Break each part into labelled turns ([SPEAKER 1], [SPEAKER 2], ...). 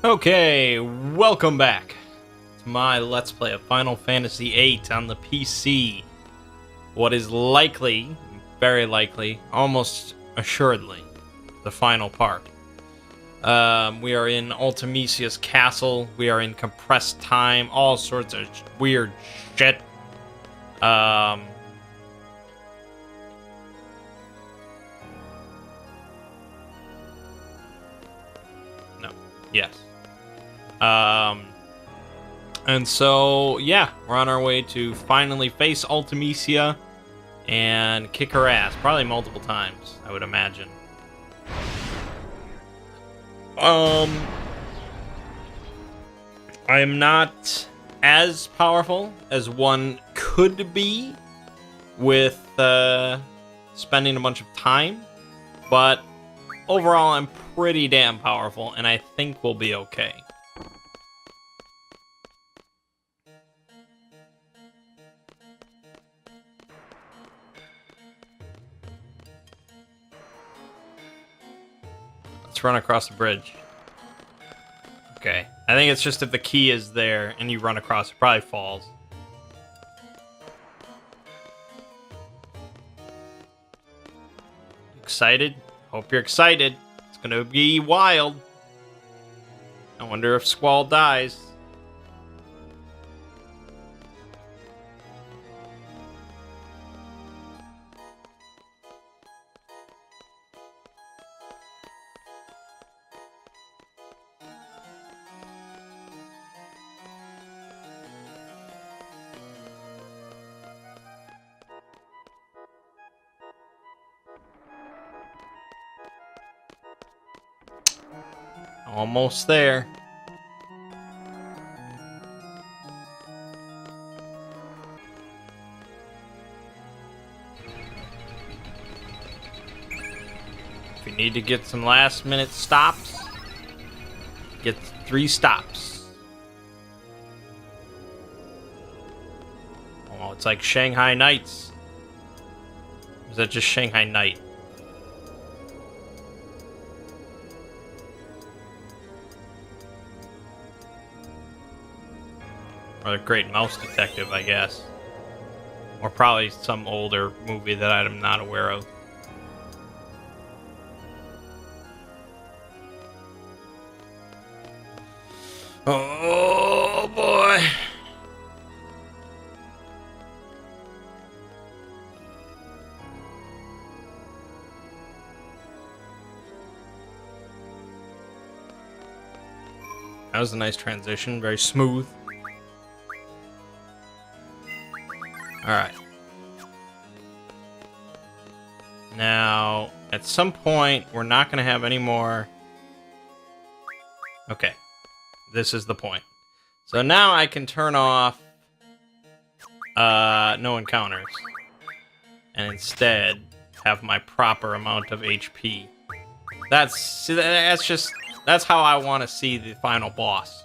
[SPEAKER 1] Okay, welcome back to my Let's Play of Final Fantasy VIII on the PC. What is likely, very likely, almost assuredly, the final part. We are in Ultimecia's castle, we are in compressed time, all sorts of weird shit. No, yes. And so, yeah, we're on our way to finally face Ultimecia and kick her ass. Probably multiple times, I would imagine. I am not as powerful as one could be with spending a bunch of time, but overall I'm pretty damn powerful, and I think we'll be okay. Let's run across the bridge. Okay, I think it's just if the key is there and you run across, it probably falls. Excited? Hope you're excited. It's gonna be wild. I wonder if Squall dies. Almost there. If you need to get some last minute stops, get 3 stops. Oh, it's like Shanghai Nights. Or is that just Shanghai Night? Or The Great Mouse Detective, I guess. Or probably some older movie that I'm not aware of. Oh, boy. That was a nice transition, very smooth. Alright. Now, at some point, we're not going to have any more... Okay. This is the point. So now I can turn off no encounters. And instead, have my proper amount of HP. That's how I want to see the final boss.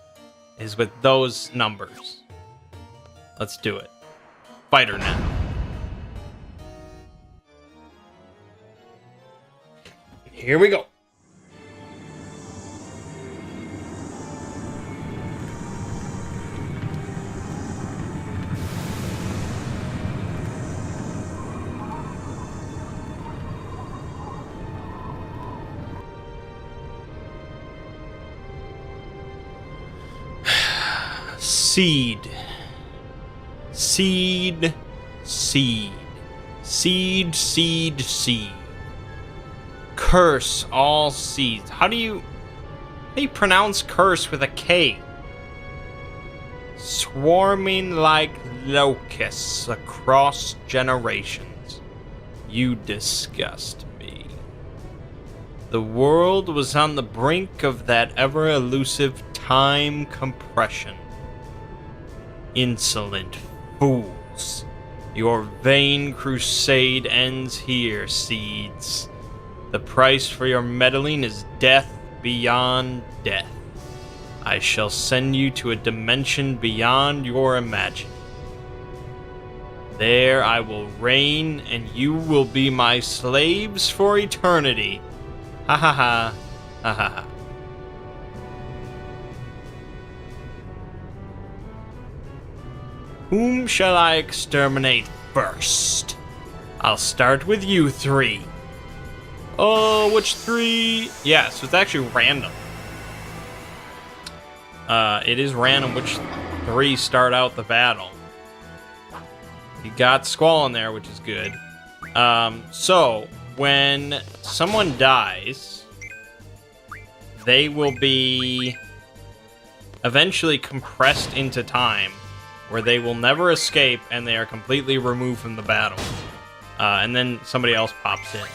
[SPEAKER 1] Is with those numbers. Let's do it. Fighter now. Here we go. Seed. Seed, seed, seed, seed, seed. Curse all seeds. How do you pronounce curse with a K? Swarming like locusts across generations. You disgust me. The world was on the brink of that ever-elusive time compression. Insolent fools. Your vain crusade ends here, seeds. The price for your meddling is death beyond death. I shall send you to a dimension beyond your imagining. There I will reign, and you will be my slaves for eternity. Ha ha ha. Ha ha ha. Whom shall I exterminate first? I'll start with you three. Oh, which three? Yeah, so it's actually random. It is random which three start out the battle. You got Squall in there, which is good. So, when someone dies, they will be eventually compressed into time, where they will never escape, and they are completely removed from the battle. And then somebody else pops in.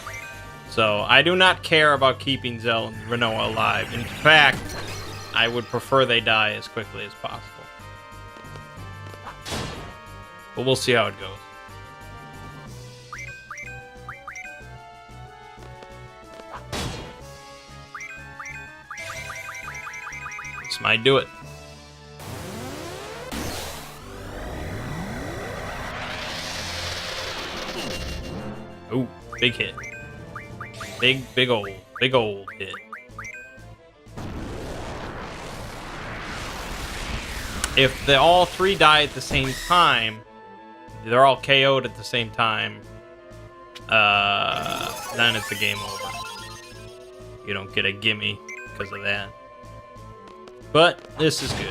[SPEAKER 1] So, I do not care about keeping Zell and Renoa alive. In fact, I would prefer they die as quickly as possible. But we'll see how it goes. This might do it. Ooh, big hit. Big old hit. If they all three die at the same time, they're all KO'd at the same time, then it's a game over. You don't get a gimme because of that. But this is good.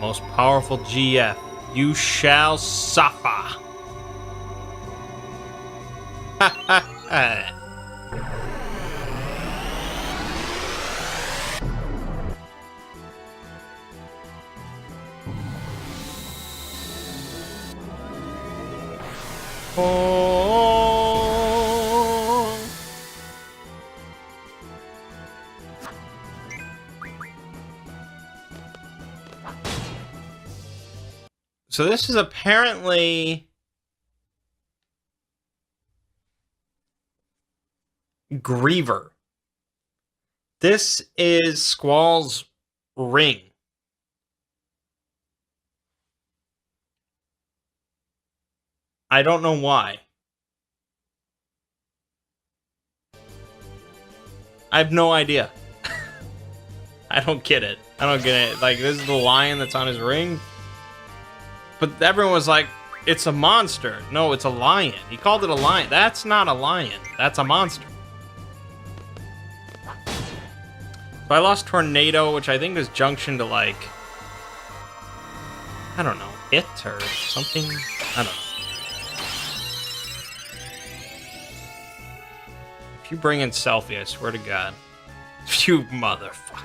[SPEAKER 1] Most powerful GF. You shall suffer. Ha ha ha. Oh. So this is apparently Griever. This is Squall's ring. I don't know why. I have no idea. I don't get it. I don't get it. Like, this is the lion that's on his ring? But everyone was like, it's a monster. No, it's a lion. He called it a lion. That's not a lion. That's a monster. So I lost Tornado, which I think is junction to, like, I don't know, hit or something? I don't know. If you bring in Selfie, I swear to God. You motherfucker.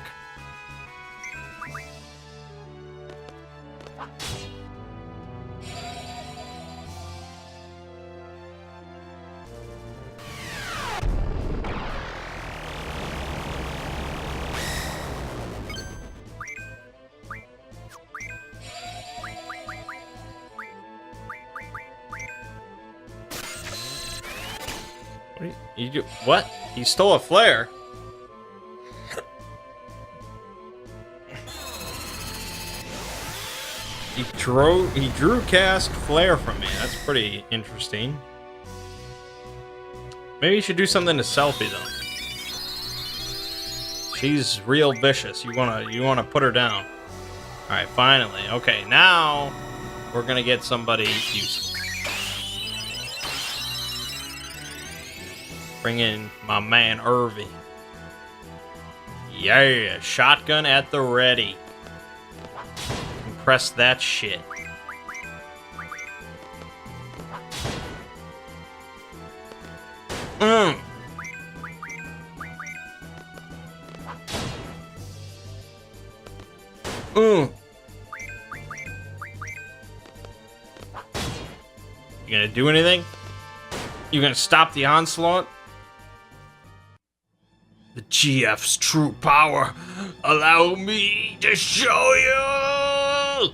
[SPEAKER 1] What? He stole a flare? He drew cast flare from me. That's pretty interesting. Maybe you should do something to Selfie though. She's real vicious. You wanna put her down. Alright, finally. Okay, now we're gonna get somebody useful. Bring in my man Irvy. Yeah, shotgun at the ready. Press that shit. You gonna do anything? You gonna stop the onslaught? The GF's true power. Allow me to show you!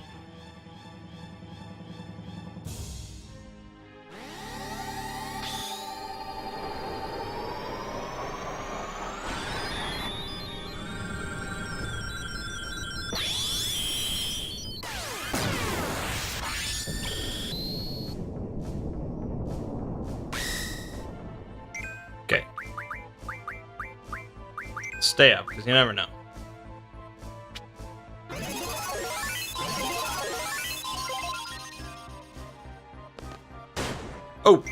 [SPEAKER 1] stay up, because you never know. Oh!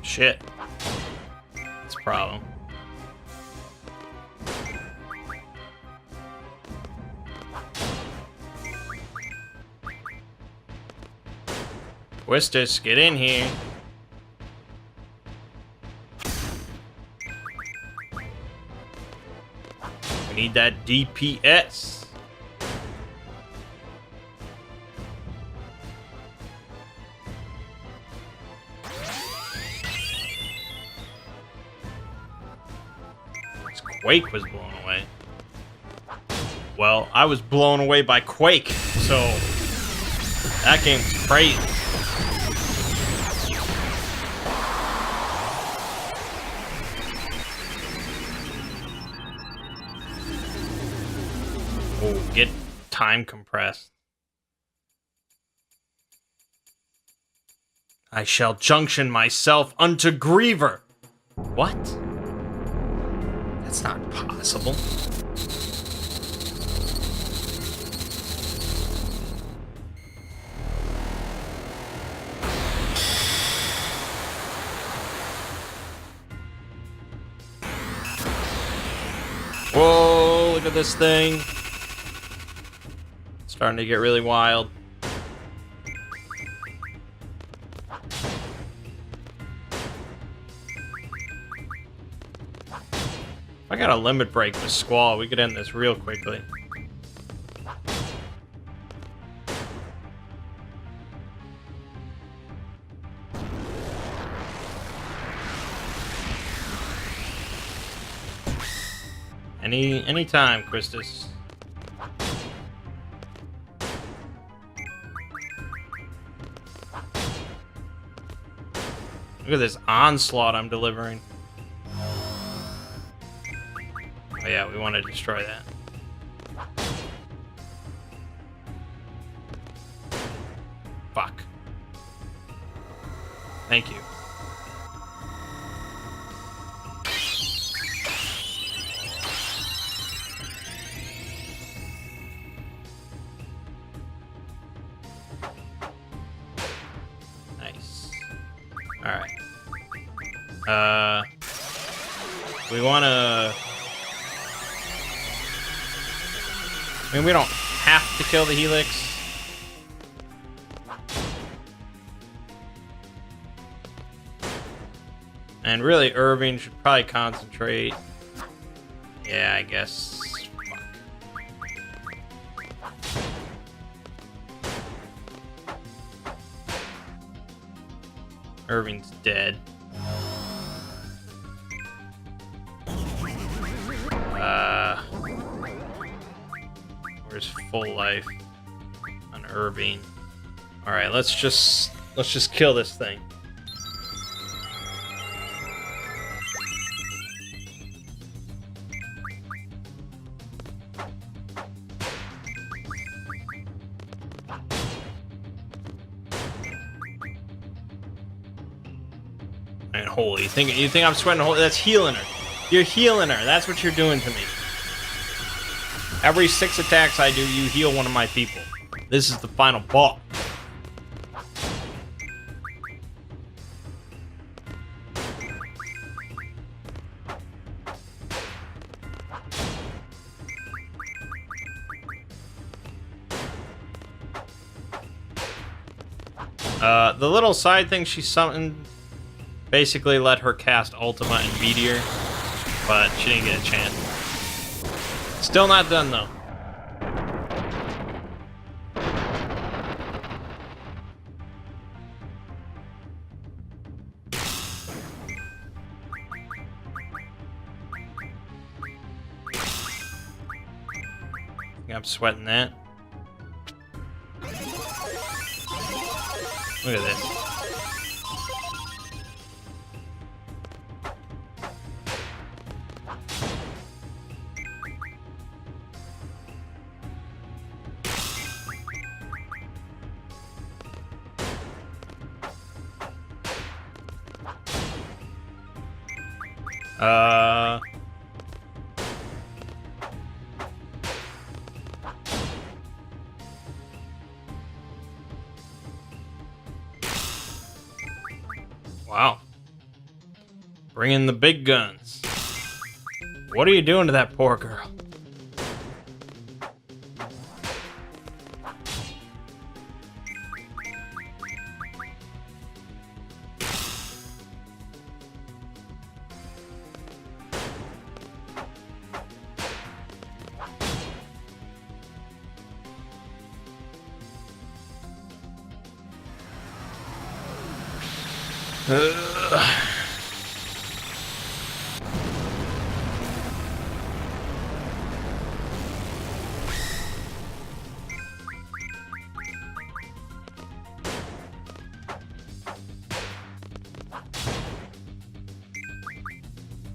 [SPEAKER 1] Shit. That's a problem. Twistus, get in here. We need that DPS. Quake was blown away. Well, I was blown away by Quake, so that game's crazy. Oh, get time compressed. I shall junction myself unto Griever. What? That's not possible. Whoa, look at this thing. It's starting to get really wild. If I got a limit break with Squall, we could end this real quickly. Any time, Christus. Look at this onslaught I'm delivering. Oh yeah, we want to destroy that. Fuck. Thank you. Nice. Alright. We want to... I mean, we don't have to kill the Helix. And really, Irving should probably concentrate. Yeah, I guess. Fuck. Irving's dead. Where's full life on Irving? All right, let's just kill this thing. And holy, you think I'm sweating holy? That's healing her. You're healing her. That's what you're doing to me. Every 6 attacks I do, you heal one of my people. This is the final boss. The little side thing she summoned basically let her cast Ultima and Meteor, but she didn't get a chance. Still not done, though. I'm sweating that. Look at this. Uh... Wow. Bring in the big guns. What are you doing to that poor girl?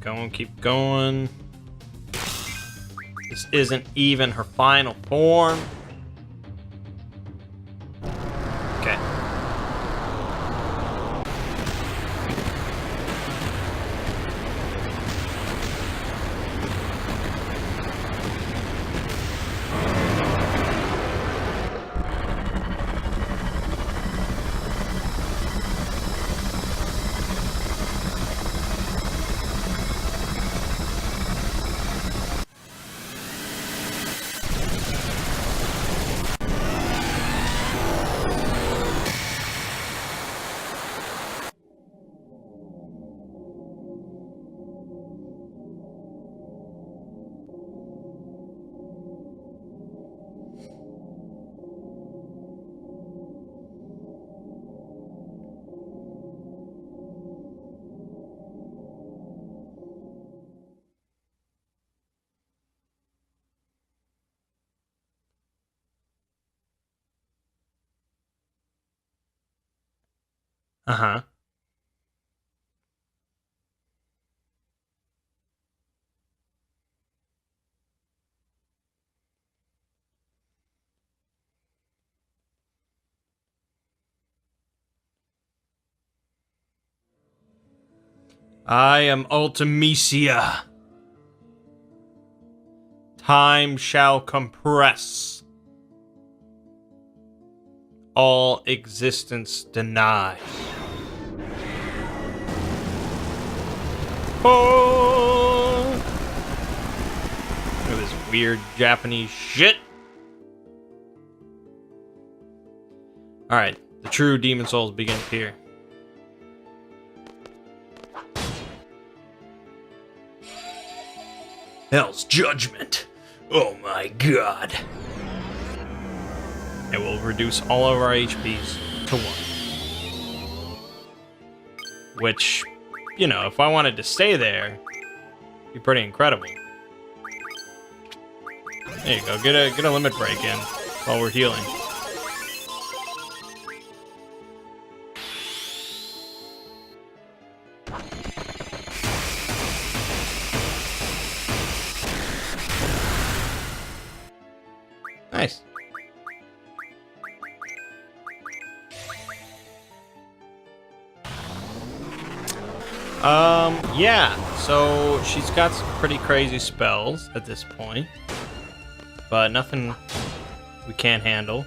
[SPEAKER 1] Going, keep going. This isn't even her final form. Okay. Uh-huh. I am Ultimecia. Time shall compress. All existence denied. Oh! Look at this weird Japanese shit. Alright, the true Demon Souls begins here. Hell's Judgment. Oh my god. It will reduce all of our HPs to 1. Which, you know, if I wanted to stay there, it'd be pretty incredible. There you go, get a limit break in while we're healing. Nice. Yeah, so she's got some pretty crazy spells at this point, but nothing we can't handle.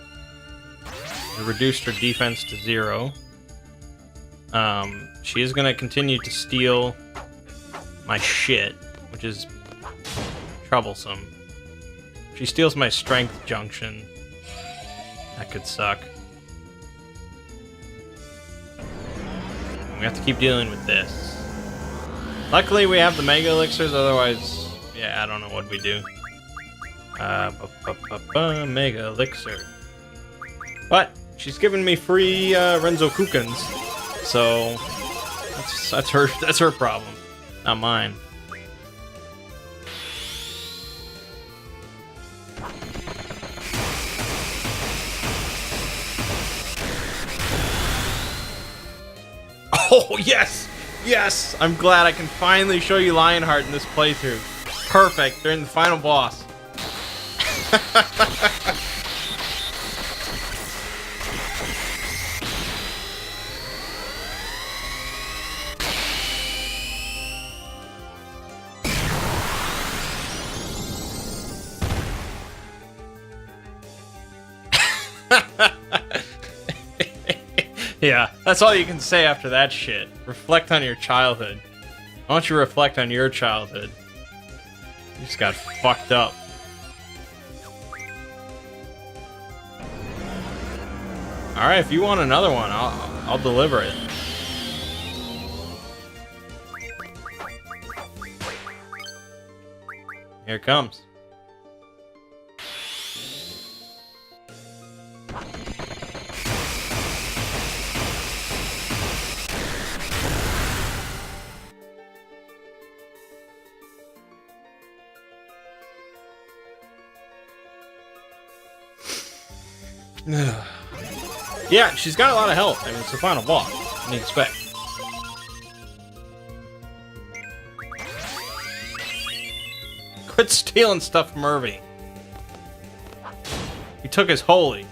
[SPEAKER 1] We reduced her defense to 0. She is gonna continue to steal my shit, which is troublesome. If she steals my strength junction, that could suck. We have to keep dealing with this. Luckily, we have the Mega Elixirs, otherwise, yeah, I don't know what we do. Mega Elixir. But she's giving me free Renzo Kukens, so that's her problem, not mine. Oh, yes! Yes! I'm glad I can finally show you Lionheart in this playthrough. Perfect, during the final boss. Yeah, that's all you can say after that shit. Reflect on your childhood. Why don't you reflect on your childhood? You just got fucked up. Alright, if you want another one, I'll deliver it. Here it comes. Yeah, she's got a lot of health. I mean, it's the final boss. What do you expect? Quit stealing stuff from Irving. He took his holy.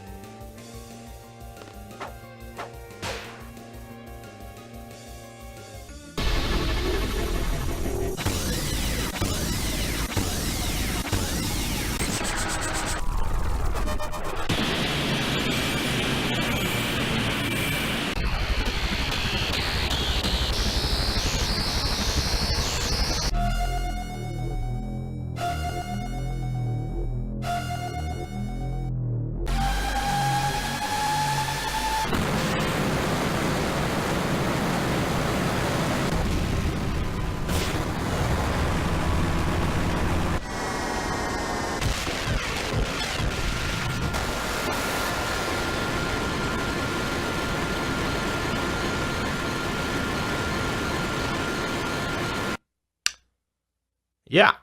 [SPEAKER 1] Yeah.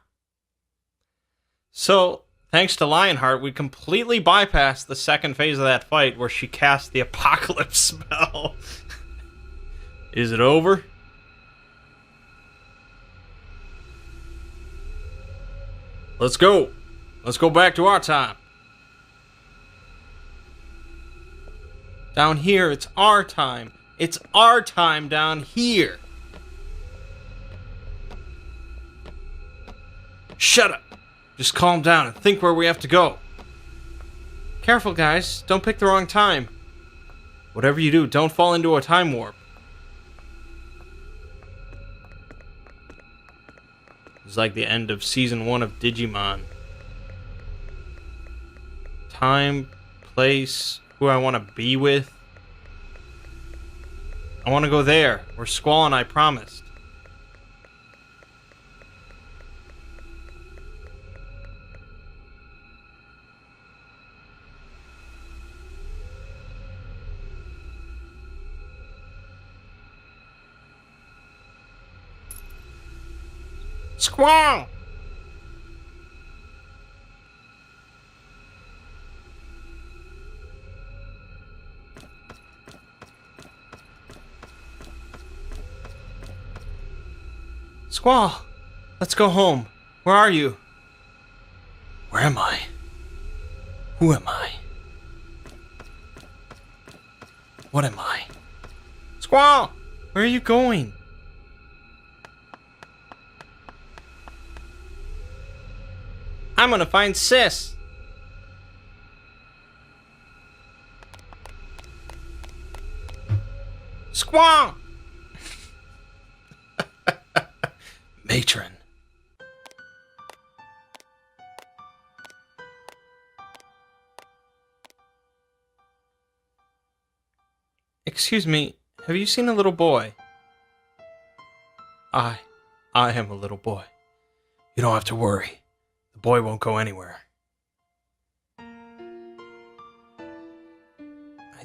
[SPEAKER 1] So, thanks to Lionheart, we completely bypassed the second phase of that fight where she cast the apocalypse spell. Is it over? Let's go. Let's go back to our time. Down here, it's our time. It's our time down here. Shut up. Just calm down and think where we have to go. Careful, guys. Don't pick the wrong time. Whatever you do, don't fall into a time warp. It's like the end of Season 1 of Digimon. Time, place, who I want to be with. I want to go there, where Squall and I promised. Squall! Squall! Let's go home. Where are you? Where am I? Who am I? What am I? Squall! Where are you going? I'm gonna find Sis. Squall! Matron. Excuse me, have you seen a little boy? I am a little boy. You don't have to worry. The boy won't go anywhere. I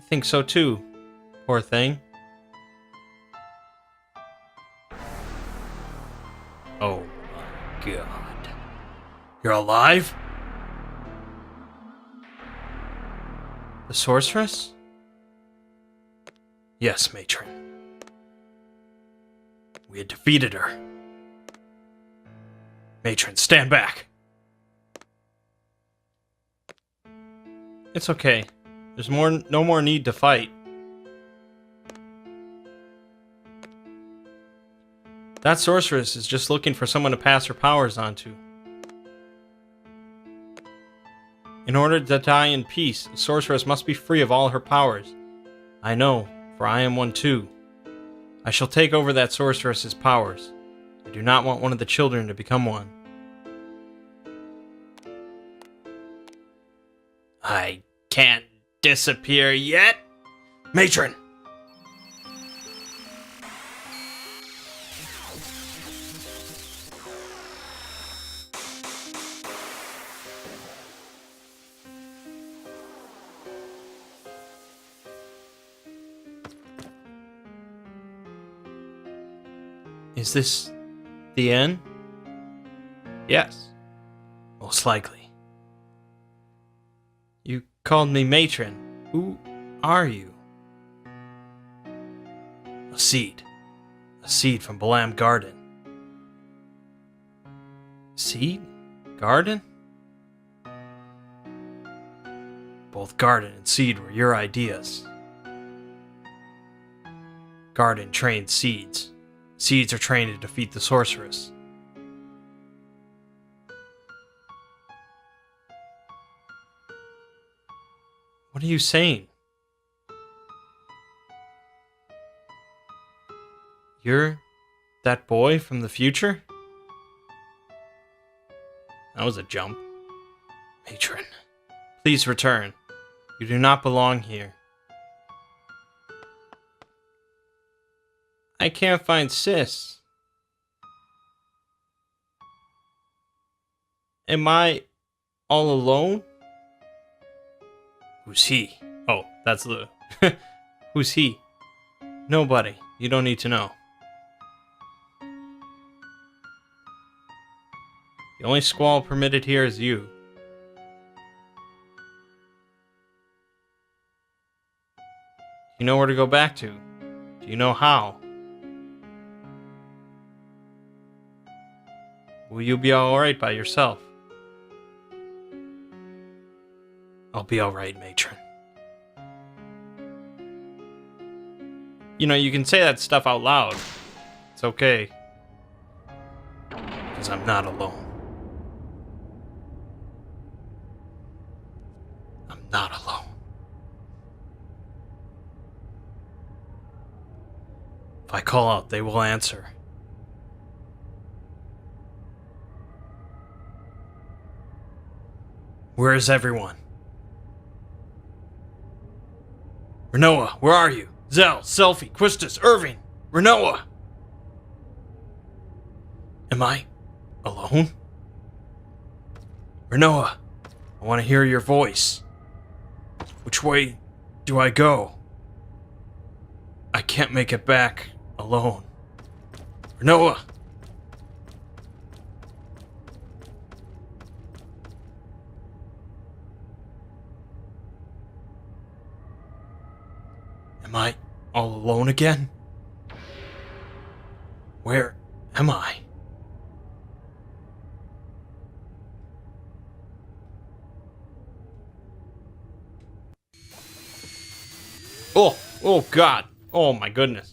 [SPEAKER 1] think so too. Poor thing. Oh my god. You're alive? The sorceress? Yes, Matron. We had defeated her. Matron, stand back. It's okay. There's no more need to fight. That sorceress is just looking for someone to pass her powers on to. In order to die in peace, a sorceress must be free of all her powers. I know, for I am one too. I shall take over that sorceress's powers. I do not want one of the children to become one. I can't disappear yet. Matron! Is this the end? Yes, most likely. You called me matron. Who are you? A seed. A seed from VIII Garden. Seed? Garden? Both garden and seed were your ideas. Garden trained seeds. Seeds are trained to defeat the sorceress. What are you saying? You're that boy from the future? That was a jump. Matron, please return. You do not belong here. I can't find Sis. Am I all alone? Who's he? Oh, that's the... Who's he? Nobody. You don't need to know. The only squall permitted here is you. You know where to go back to? Do you know how? Will you be alright by yourself? I'll be alright, matron. You know, you can say that stuff out loud. It's okay. Because I'm not alone. I'm not alone. If I call out, they will answer. Where is everyone? Renoa, where are you? Zell, Selfie, Quistis, Irving, Renoa! Am I alone? Renoa, I want to hear your voice. Which way do I go? I can't make it back alone. Renoa! Am I all alone again? Where am I? Oh God. Oh my goodness.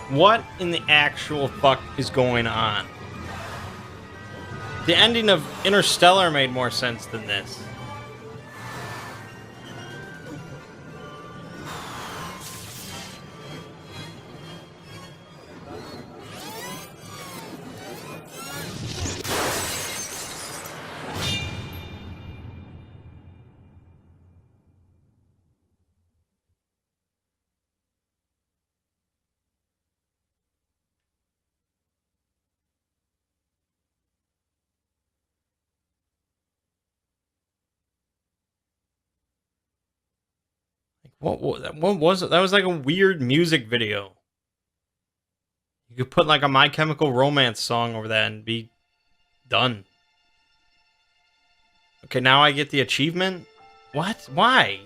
[SPEAKER 1] What in the actual fuck is going on? The ending of Interstellar made more sense than this. What was it? That was like a weird music video. You could put like a My Chemical Romance song over that and be done. Okay, now I get the achievement? What? Why?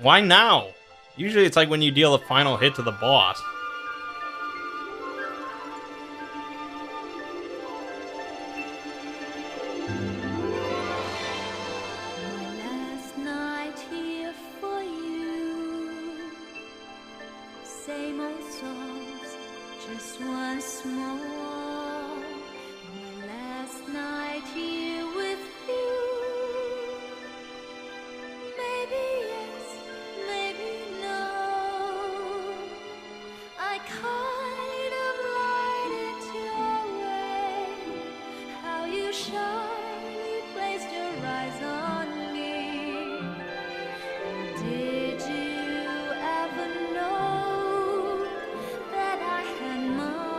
[SPEAKER 1] Why now? Usually it's like when you deal a final hit to the boss.
[SPEAKER 2] Last night here for you. Same old songs, just once more. My last night here with you. Maybe yes, maybe no. I kind of lied it your way. How you shyly placed your eyes on me. Did you ever know that I had mine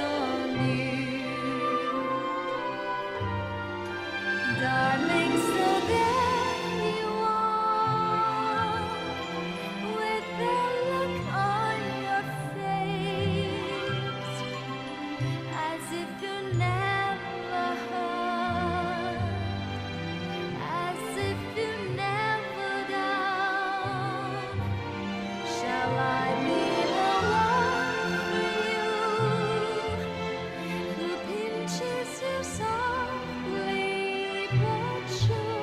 [SPEAKER 2] on you? Darling, so there you are, with that look on your face, as if you never heard, as if you never down. Shall I be the one for you, who pinches you softly but sure?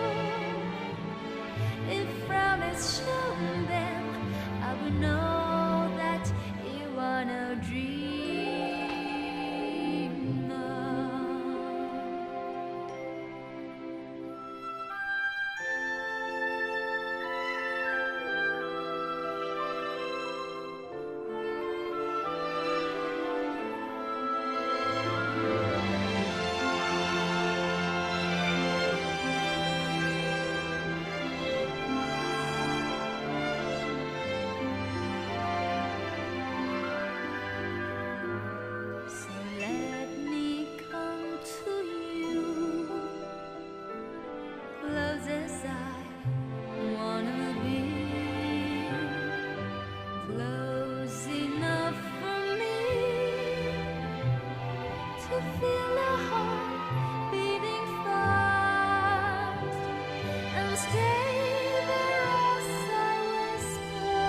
[SPEAKER 2] If frown is shown, then I would know that you are no dreamer. So let me come to you, close as I wanna be, close enough for me to feel a heart beating fast, and stay there as I whisper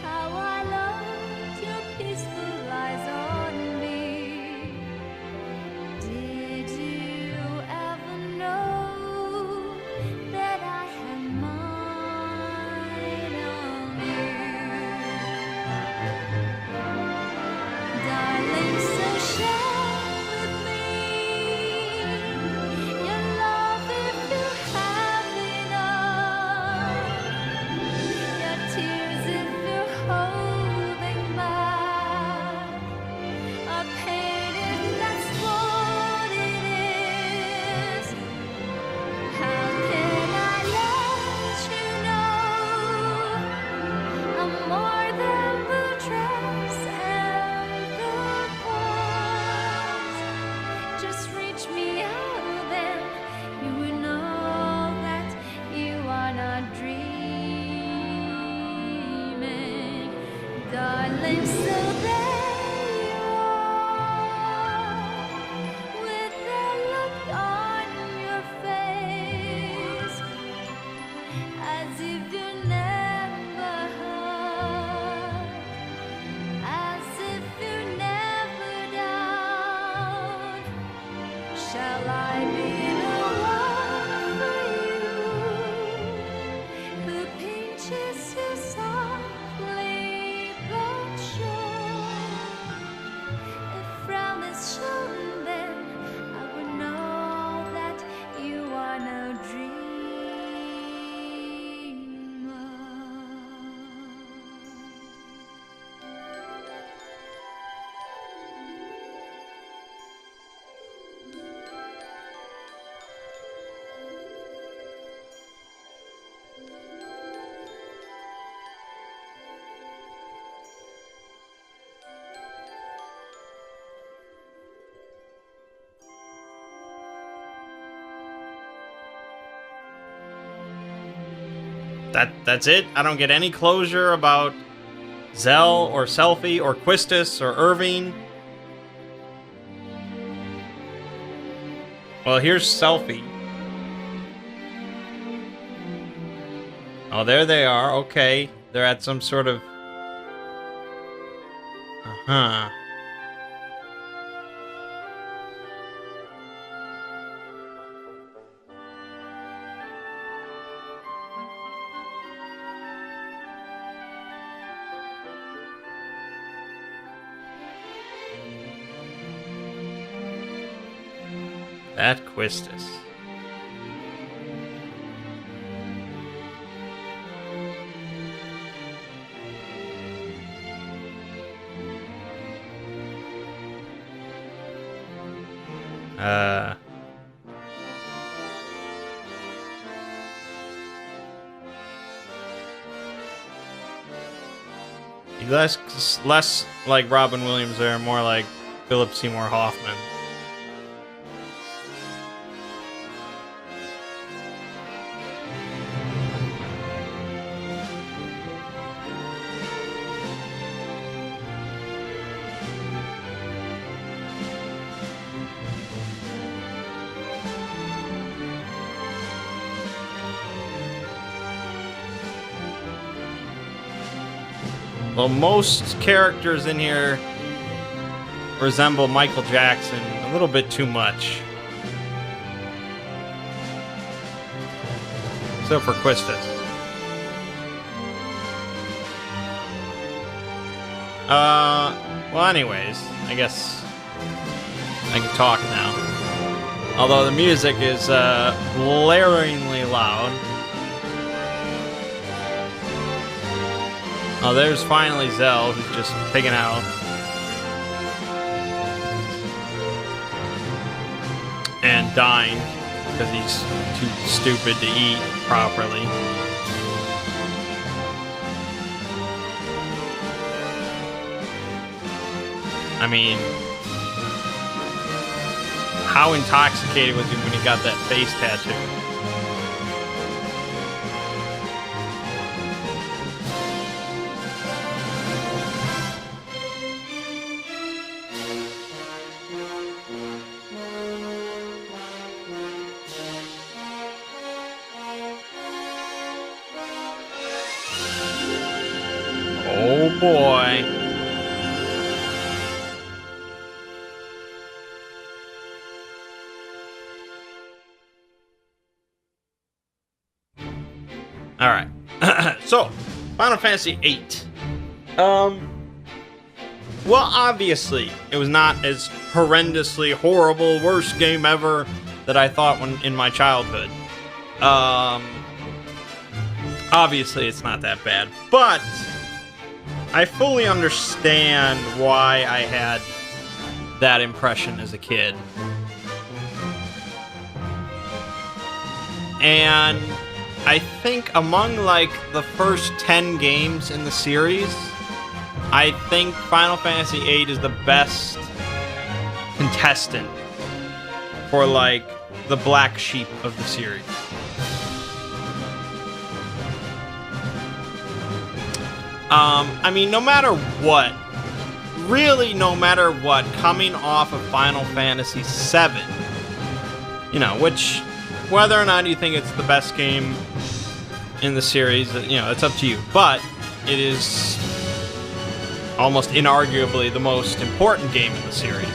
[SPEAKER 2] how I loved your peaceful eyes on me. Did you ever know that I had mine on you? Darling, so share with me your love if you have enough, your tears if you're holding back, a pain if that's what it is. How can I let you know I'm more than the dress and the pause? Just reach me out, then you will know that you are not dreaming. Darling, so there you are, with that look on your face, as if you never heard, as if you never down. Shall I be the one for you, who pinches you softly
[SPEAKER 1] That's it? I don't get any closure about Zell or Selphie or Quistis or Irving? Well, here's Selphie. Oh, there they are. Okay. They're at some sort of... Uh-huh. That Quistis. Less like Robin Williams there, more like Philip Seymour Hoffman. Well, most characters in here resemble Michael Jackson a little bit too much. Except for Quistis. Well, anyways, I guess I can talk now. Although the music is blaringly loud. Oh, there's finally Zell, who's just pigging out. And dying, because he's too stupid to eat properly. I mean, how intoxicated was he when he got that face tattoo? Oh boy. All right. So, Final Fantasy VIII. Well, obviously, it was not as horrendously horrible, worst game ever that I thought when in my childhood. Obviously, it's not that bad, but I fully understand why I had that impression as a kid. And I think among like the first 10 games in the series, I think Final Fantasy VIII is the best contestant for like the black sheep of the series. I mean, no matter what, really no matter what, coming off of Final Fantasy VII, you know, which, whether or not you think it's the best game in the series, you know, it's up to you, but it is almost inarguably the most important game in the series.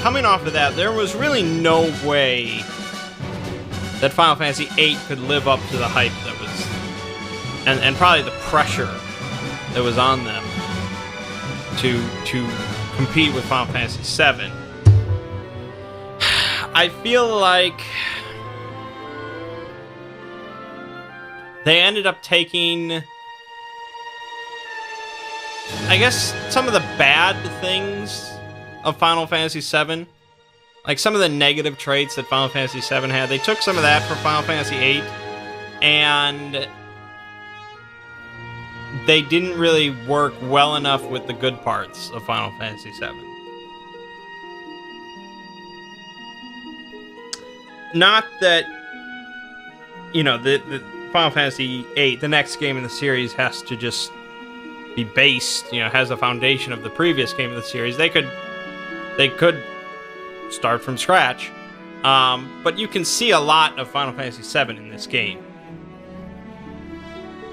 [SPEAKER 1] Coming off of that, there was really no way that Final Fantasy VIII could live up to the hype that was, and probably the pressure that was on them to compete with Final Fantasy VII. I feel like they ended up taking, I guess, some of the bad things of Final Fantasy VII, like some of the negative traits that Final Fantasy VII had. They took some of that for Final Fantasy VIII, and they didn't really work well enough with the good parts of Final Fantasy VII. Not that, you know, Final Fantasy VIII, the next game in the series, has to just be based, has a foundation of the previous game of the series. They could start from scratch, but you can see a lot of Final Fantasy VII in this game.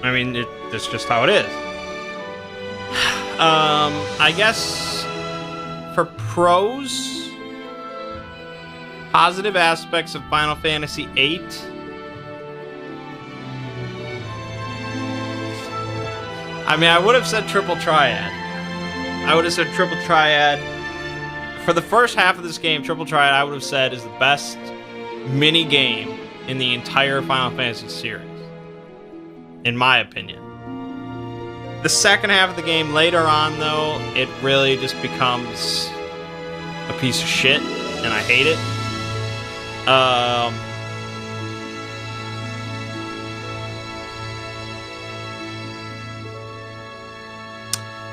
[SPEAKER 1] I mean, that's just how it is. I guess for pros, positive aspects of Final Fantasy VIII. I mean, I would have said Triple Triad. For the first half of this game, Triple Triad, I would have said, is the best mini game in the entire Final Fantasy series, in my opinion. The second half of the game, later on, though, it really just becomes a piece of shit, and I hate it.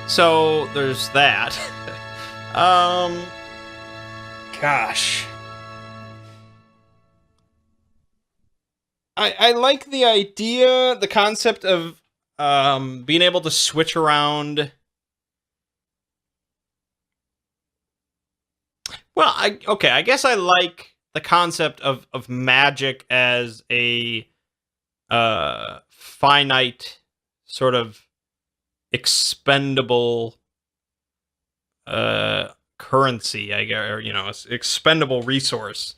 [SPEAKER 1] So there's that. Gosh. I like the idea, the concept of being able to switch around. Well, I guess I like the concept of magic as a finite sort of expendable currency, I guess, or expendable resource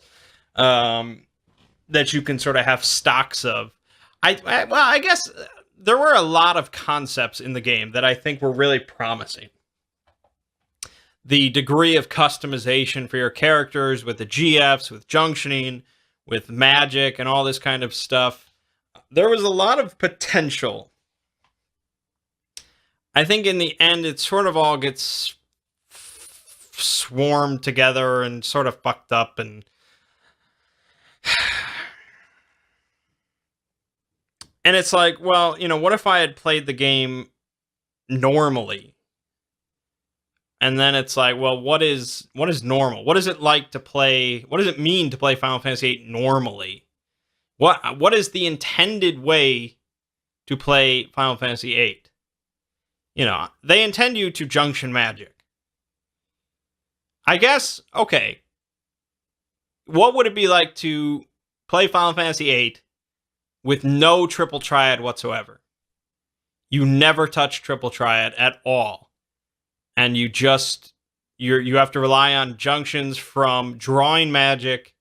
[SPEAKER 1] that you can sort of have stocks of. I guess there were a lot of concepts in the game that I think were really promising. The degree of customization for your characters with the GFs, with junctioning, with magic, and all this kind of stuff. There was a lot of potential. I think in the end, it sort of all gets swarmed together and sort of fucked up. And it's like, well, what if I had played the game normally? And then it's like, well, what is normal? What is it like to play? What does it mean to play Final Fantasy VIII normally? What is the intended way to play Final Fantasy VIII? They intend you to junction magic. I guess, okay. What would it be like to play Final Fantasy VIII with no Triple Triad whatsoever? You never touch Triple Triad at all. And you have to rely on junctions from drawing magic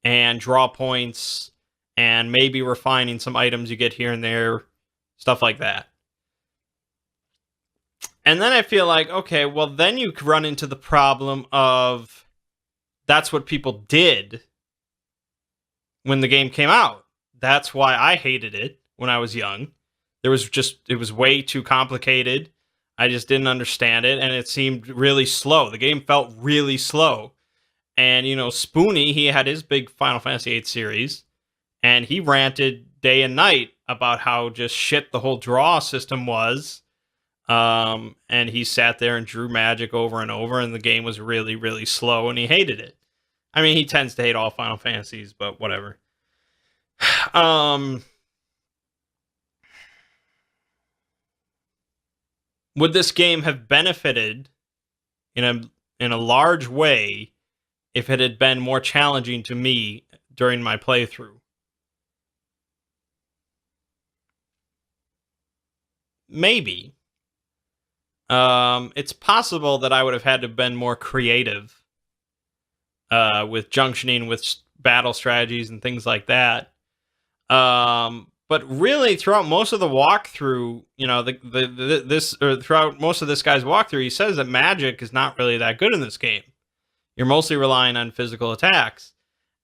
[SPEAKER 1] and draw points and maybe refining some items you get here and there, stuff like that. And then I feel like, okay, well, then you run into the problem of that's what people did when the game came out. That's why I hated it when I was young. It was way too complicated. I just didn't understand it, and it seemed really slow. The game felt really slow. And, Spoonie, he had his big Final Fantasy VIII series, and he ranted day and night about how just shit the whole draw system was. And he sat there and drew magic over and over, and the game was really, really slow, and he hated it. I mean, he tends to hate all Final Fantasies, but whatever. Would this game have benefited in a large way if it had been more challenging to me during my playthrough? Maybe. It's possible that I would have had to have been more creative with junctioning, with battle strategies and things like that. But really, throughout most of the walkthrough, throughout most of this guy's walkthrough, he says that magic is not really that good in this game. You're mostly relying on physical attacks.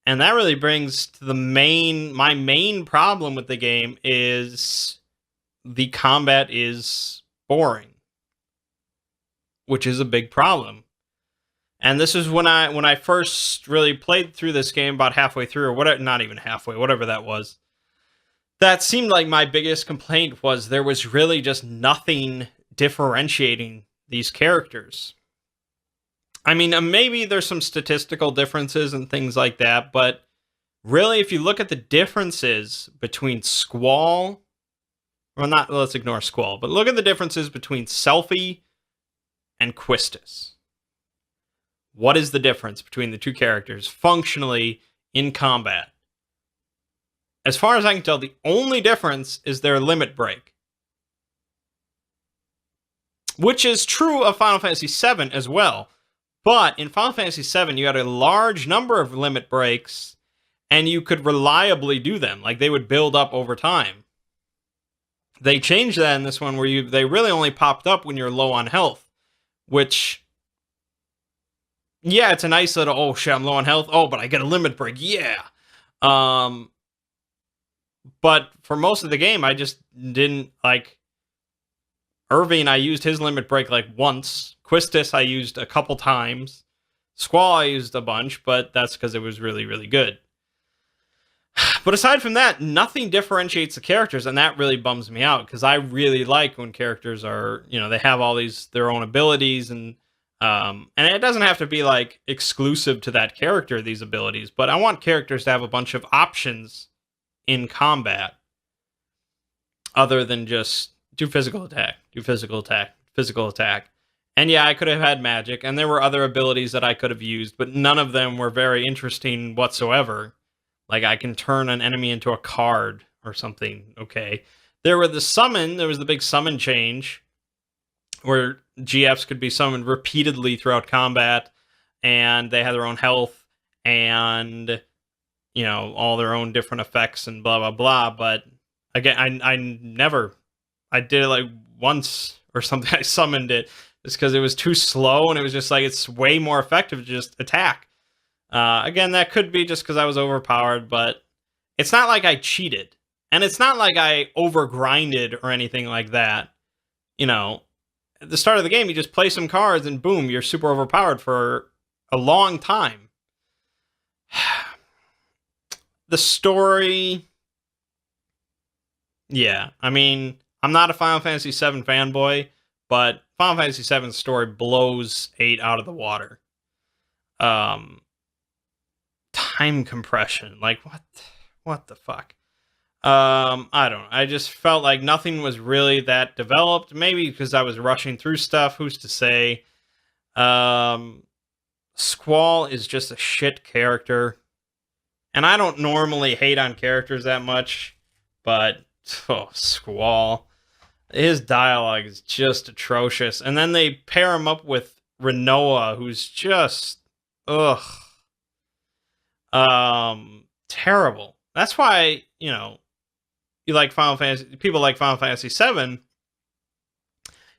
[SPEAKER 1] And that really brings to my main problem with the game is the combat is boring, which is a big problem. And this is when I first really played through this game, about halfway through, or whatever, not even halfway, whatever that was. That seemed like my biggest complaint was there was really just nothing differentiating these characters. I mean, maybe there's some statistical differences and things like that, but Really, if you look at the differences between Squall, well, not, let's ignore Squall, but look at the differences between Selphie and Quistis. What is the difference between the two characters functionally in combat? As far as I can tell, the only difference is their limit break. Which is true of Final Fantasy VII as well. But in Final Fantasy VII, you had a large number of limit breaks, and you could reliably do them. Like, they would build up over time. They changed that in this one where they really only popped up when you're low on health. Which, yeah, it's a nice little, oh shit, I'm low on health. Oh, but I get a limit break. Yeah. But for most of the game, I just didn't, like, Irving, I used his limit break like once. Quistis, I used a couple times. Squall, I used a bunch, but that's because it was really, really good. But aside from that, nothing differentiates the characters, and that really bums me out, because I really like when characters are, they have all their own abilities, and it doesn't have to be, like, exclusive to that character, these abilities, but I want characters to have a bunch of options in combat, other than just do physical attack, do physical attack, physical attack. And yeah, I could have had magic, and there were other abilities that I could have used, but none of them were very interesting whatsoever. Like, I can turn an enemy into a card or something, okay. There was the big summon change, where GFs could be summoned repeatedly throughout combat, and they had their own health, and, all their own different effects and blah, blah, blah, but again, I did it like once or something. I summoned it just because it was too slow, and it was just like, it's way more effective to just attack. Again, that could be just because I was overpowered, but it's not like I cheated. And it's not like I overgrinded or anything like that. At the start of the game, you just play some cards and boom, you're super overpowered for a long time. The story... Yeah, I mean, I'm not a Final Fantasy VII fanboy, but Final Fantasy VII's story blows 8 out of the water. Time compression, like, what the fuck? I don't know. I just felt like nothing was really that developed. Maybe because I was rushing through stuff. Who's to say? Squall is just a shit character, and I don't normally hate on characters that much, but Squall, his dialogue is just atrocious. And then they pair him up with Rinoa, who's just terrible. That's why, you like Final Fantasy, people like Final Fantasy VII,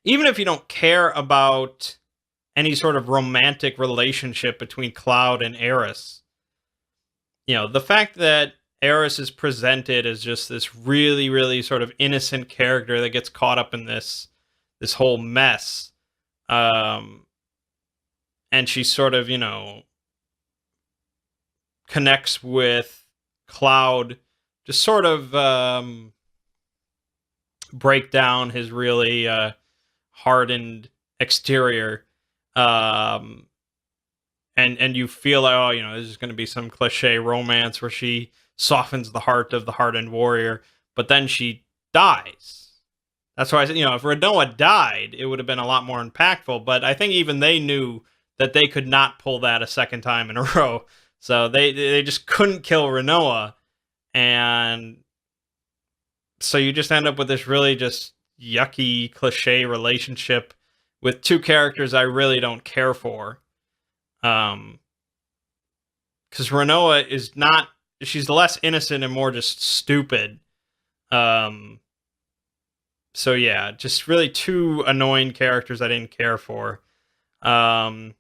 [SPEAKER 1] even if you don't care about any sort of romantic relationship between Cloud and Aeris. The fact that Aeris is presented as just this really, really sort of innocent character that gets caught up in this whole mess. And she sort of, connects with Cloud to sort of break down his really hardened exterior. And you feel like, this is going to be some cliche romance where she softens the heart of the hardened warrior, but then she dies. That's why I said, if Rinoa died, it would have been a lot more impactful, but I think even they knew that they could not pull that a second time in a row, so they just couldn't kill Rinoa, and so you just end up with this really just yucky, cliche relationship with two characters I really don't care for. Because Rinoa is not... She's less innocent and more just stupid. So yeah, just really two annoying characters I didn't care for. And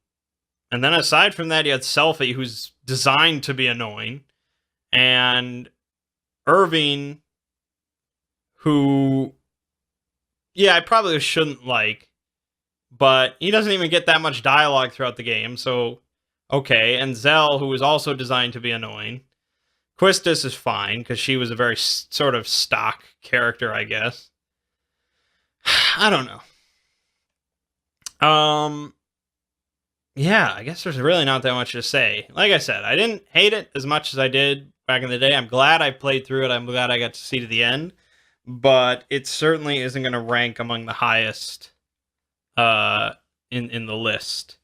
[SPEAKER 1] then aside from that, you had Selphie, who's designed to be annoying. And Irving, who... Yeah, I probably shouldn't like. But he doesn't even get that much dialogue throughout the game, so... Okay, and Zell, who was also designed to be annoying. Quistis is fine, because she was a very sort of stock character, I guess. I don't know. Yeah, I guess there's really not that much to say. Like I said, I didn't hate it as much as I did back in the day. I'm glad I played through it. I'm glad I got to see to the end. But it certainly isn't going to rank among the highest in the list.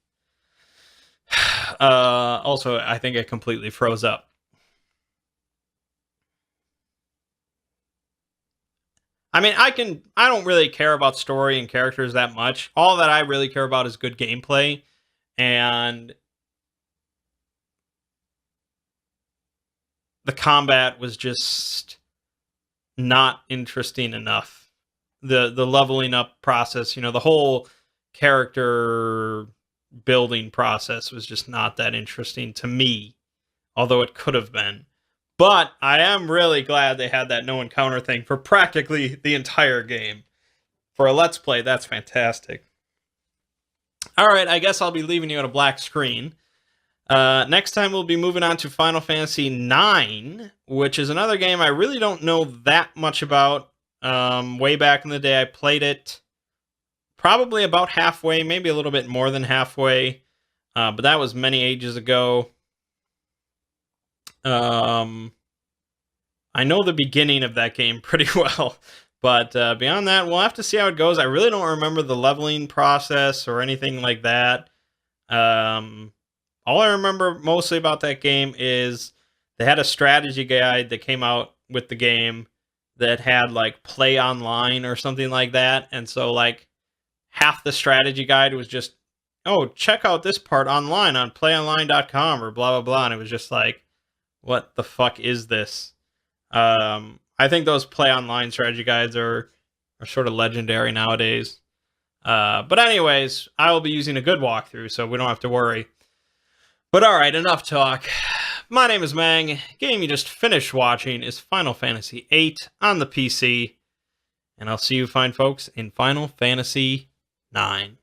[SPEAKER 1] Also, I think it completely froze up. I mean, I don't really care about story and characters that much. All that I really care about is good gameplay, and the combat was just not interesting enough. The leveling up process, the whole character building process was just not that interesting to me, although it could have been. But I am really glad they had that no encounter thing for practically the entire game. For a Let's Play, that's fantastic. Alright, I guess I'll be leaving you at a black screen. Next time we'll be moving on to Final Fantasy IX, which is another game I really don't know that much about. Way back in the day, I played it probably about halfway, maybe a little bit more than halfway, but that was many ages ago. I know the beginning of that game pretty well, but beyond that, we'll have to see how it goes. I really don't remember the leveling process or anything like that. All I remember mostly about that game is they had a strategy guide that came out with the game that had like play online or something like that. And so like half the strategy guide was just, oh, check out this part online on playonline.com or blah, blah, blah. And it was just like, what the fuck is this? I think those play online strategy guides are sort of legendary nowadays. But anyways, I will be using a good walkthrough, so we don't have to worry. But alright, enough talk. My name is Mangg. Game you just finished watching is Final Fantasy VIII on the PC. And I'll see you fine folks in Final Fantasy IX.